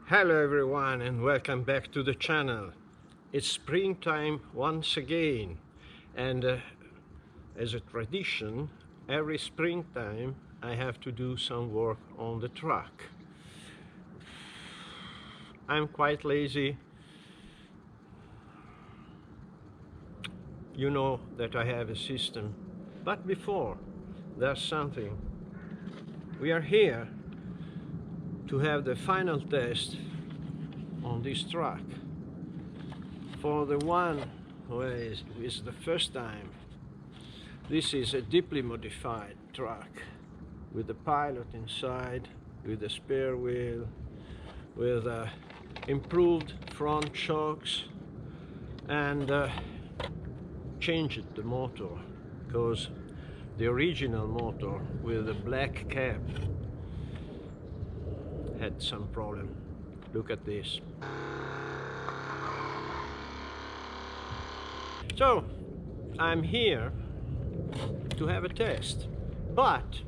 Hello everyone and welcome back to the channel. It's springtime once again, and as a tradition, every springtime I have to do some work on the truck. I'm quite lazy. You know that I have a system, but before there's something. We are here to have the final test on this truck. For the one who is the first time, this is a deeply modified truck with a pilot inside, with a spare wheel, with improved front shocks, and changed the motor, because the original motor with the black cap had some problem. Look at this. So I'm here to have a test, but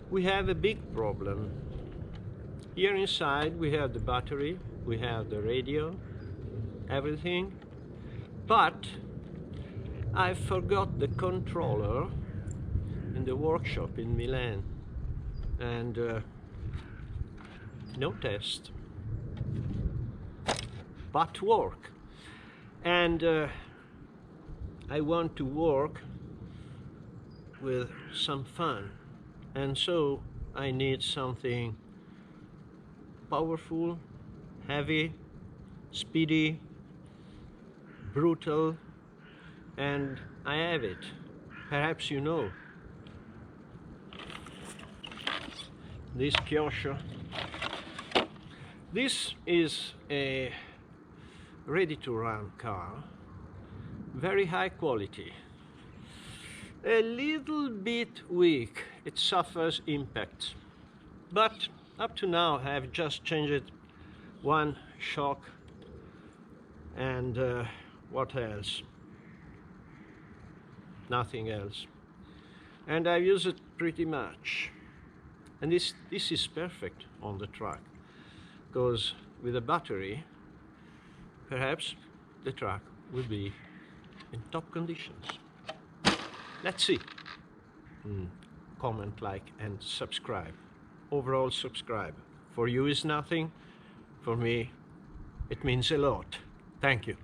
we have a big problem. Here inside we have the battery, we have the radio, everything, but I forgot the controller in the workshop in Milan, and no test, but work. And I want to work with some fun, and so I need something powerful, heavy, speedy, brutal, and I have it. Perhaps you know. This Kyosho. This is a ready-to-run car, very high quality, a little bit weak, it suffers impacts, but up to now I have just changed one shock, and what else? Nothing else. And I use it pretty much, and this is perfect on the truck, because with a battery perhaps the truck will be in top conditions. Let's see. Comment, like, and subscribe. Overall subscribe. For you is nothing, for me it means a lot. Thank you.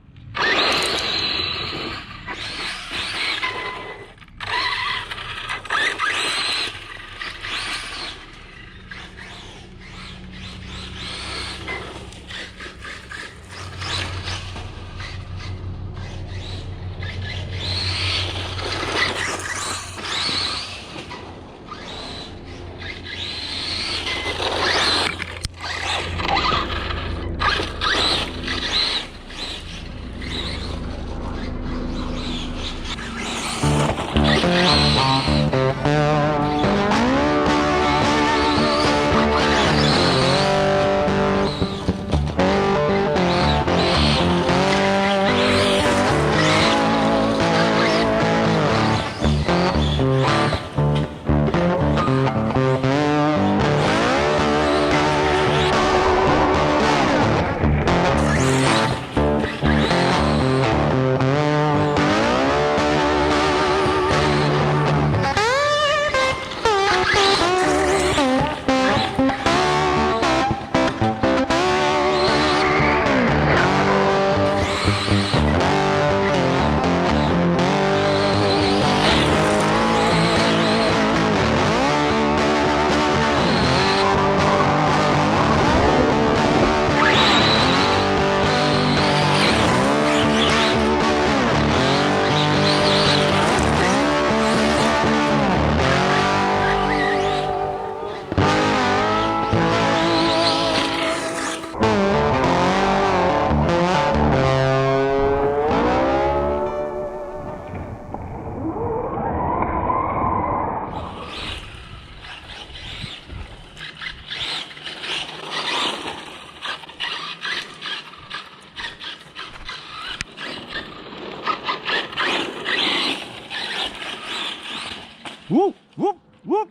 Whoop, whoop, whoop.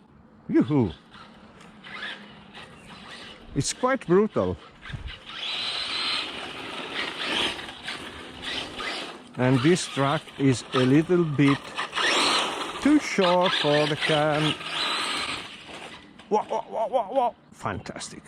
Yoo-hoo. It's quite brutal. And this truck is a little bit too short for the can. Whoa, whoa, whoa, whoa, whoa. Fantastic.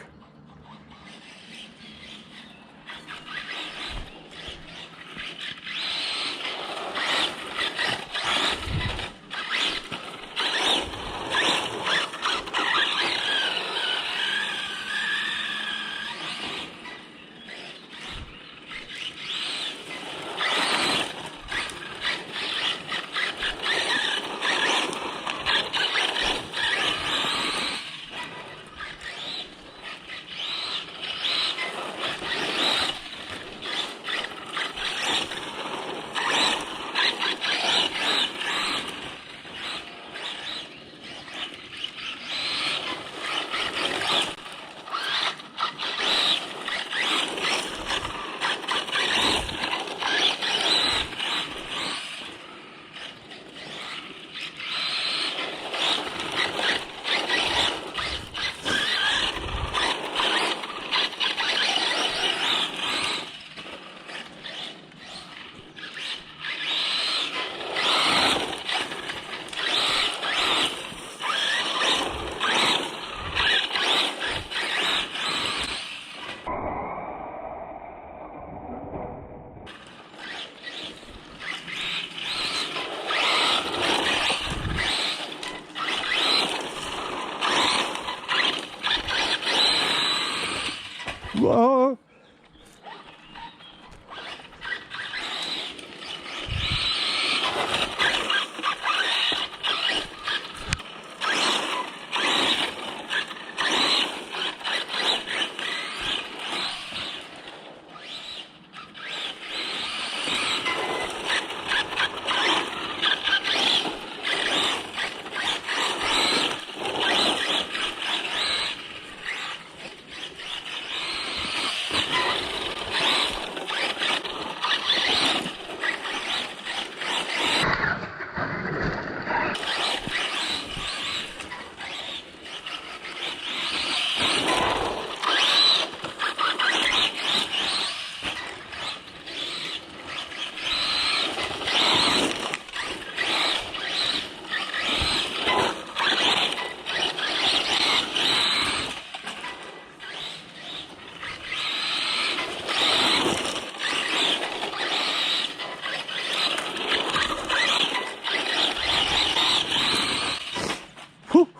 Whoa!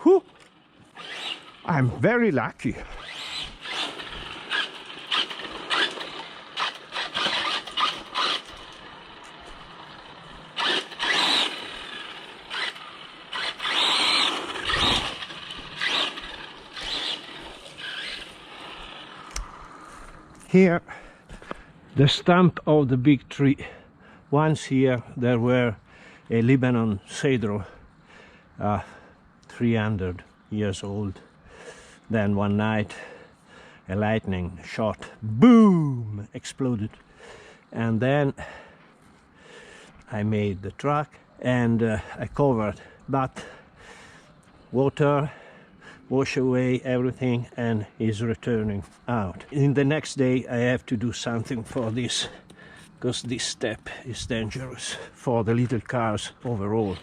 Whew. I'm very lucky. Here, the stump of the big tree. Once here there were a Lebanon cedar, 300 years old. Then one night a lightning shot, boom, exploded. And then I made the truck and I covered, but water wash away everything and is returning out. In the next day I have to do something for this, because this step is dangerous for the little cars overall.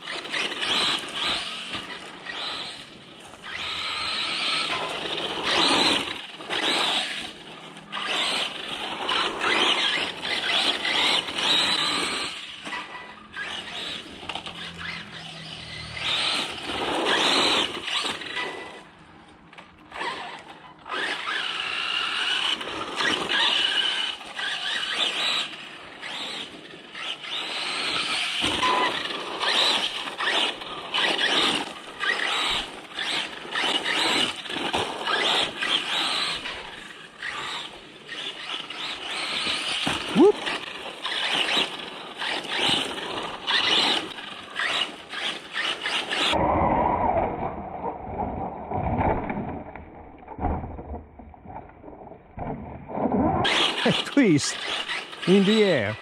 Whoop. A twist in the air.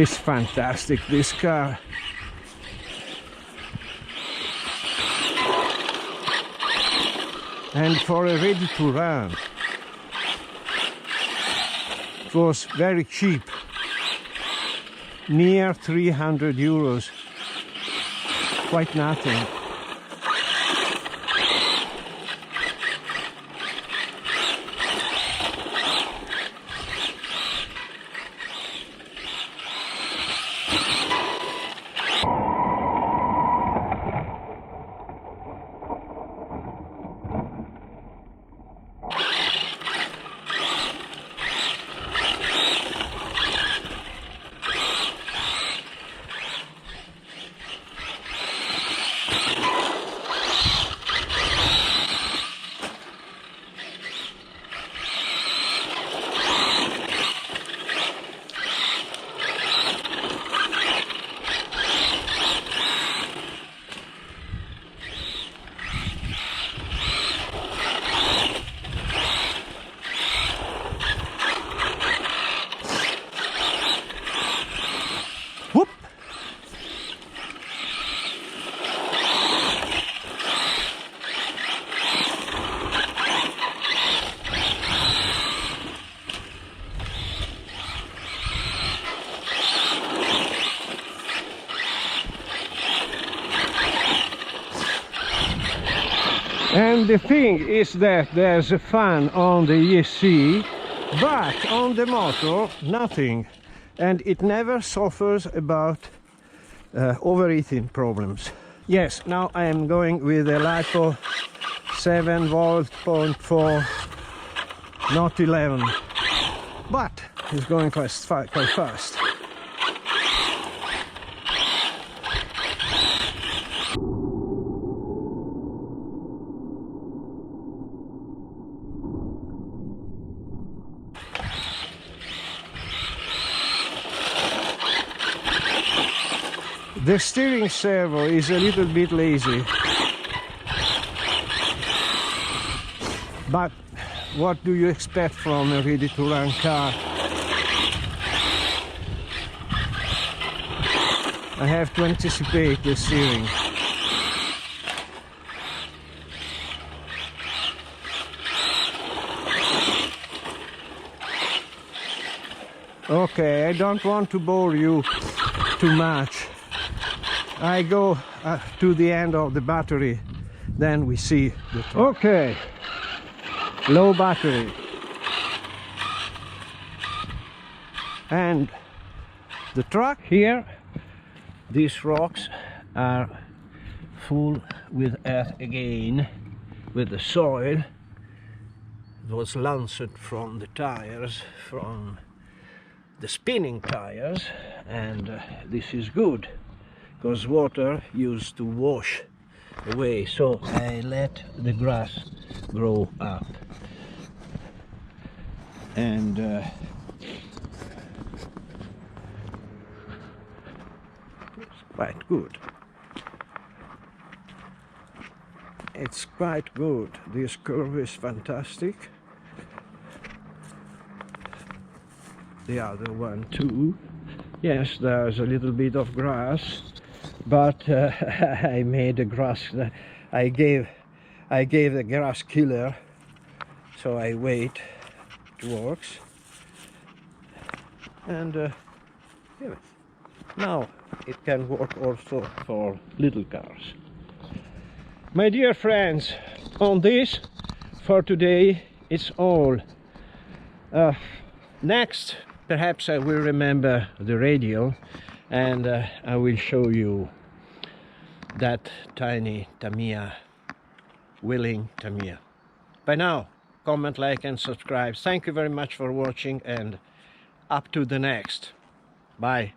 It's fantastic, this car. And for a ready to run, it was very cheap, near 300 euros, quite nothing. Whoop! And the thing is that there's a fan on the ESC, but on the motor nothing, and it never suffers about overheating problems. Yes, now I am going with a LiPo 7 volt, 0.4, not 11, but it's going quite fast. The steering servo is a little bit lazy, but what do you expect from a ready-to-run car? I have to anticipate the steering. Okay, I don't want to bore you too much. I go to the end of the battery, then we see the truck. Okay, low battery. And the truck here, these rocks are full with earth again, with the soil. It was lanced from the tires, from the spinning tires, and this is good, because water used to wash away, so I let the grass grow up, and it's quite good. It's quite good. This curve is fantastic. The other one too. Yes, there's a little bit of grass, but I made a grass. I gave the grass killer, so I wait. It works, and yeah, now it can work also for little cars. My dear friends, on this for today it's all. Next, perhaps I will remember the radio, and I will show you that tiny Tamiya, willing Tamiya. By now, comment, like and subscribe. Thank you very much for watching, and up to the next. Bye.